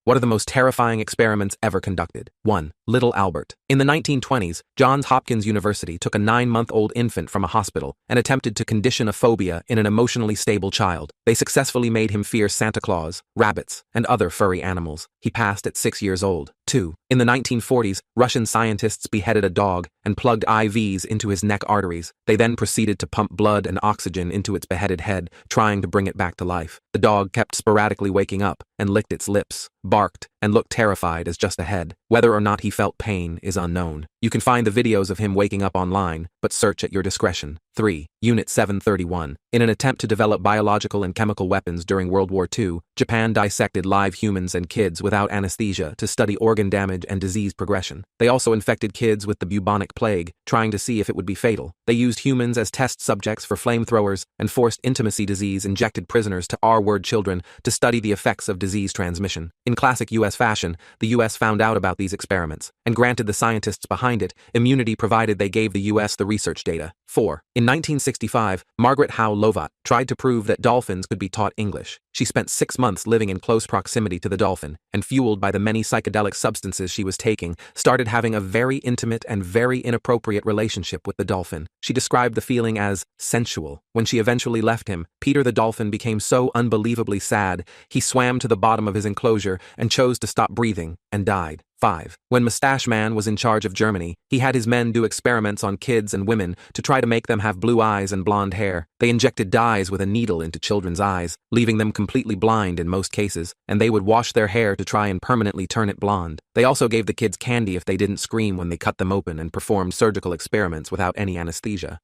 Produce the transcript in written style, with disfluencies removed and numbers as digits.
What are the most terrifying experiments ever conducted? 1. Little Albert. In the 1920s, Johns Hopkins University took a 9-month-old infant from a hospital and attempted to condition a phobia in an emotionally stable child. They successfully made him fear Santa Claus, rabbits, and other furry animals. He passed at 6 years old. 2. In the 1940s, Russian scientists beheaded a dog and plugged IVs into his neck arteries. They then proceeded to pump blood and oxygen into its beheaded head, trying to bring it back to life. The dog kept sporadically waking up and licked its lips, barked, and looked terrified as just a head. Whether or not he felt pain is unknown. You can find the videos of him waking up online, but search at your discretion. 3. Unit 731. In an attempt to develop biological and chemical weapons during World War II, Japan dissected live humans and kids without anesthesia to study organ damage and disease progression. They also infected kids with the bubonic plague, trying to see if it would be fatal. They used humans as test subjects for flamethrowers and forced intimacy disease injected prisoners to R-word children to study the effects of disease transmission. In classic U.S. fashion, the U.S. found out about these experiments and granted the scientists behind it immunity provided they gave the U.S. the research data. 4. In 1965, Margaret Howe Lovat tried to prove that dolphins could be taught English. She spent 6 months living in close proximity to the dolphin, and fueled by the many psychedelic substances she was taking, started having a very intimate and very inappropriate relationship with the dolphin. She described the feeling as sensual. When she eventually left him, Peter the dolphin became so unbelievably sad, he swam to the bottom of his enclosure and chose to stop breathing and died. 5. When Mustache Man was in charge of Germany, he had his men do experiments on kids and women to try to make them have blue eyes and blonde hair. They injected dyes with a needle into children's eyes, leaving them completely blind in most cases, and they would wash their hair to try and permanently turn it blonde. They also gave the kids candy if they didn't scream when they cut them open and performed surgical experiments without any anesthesia.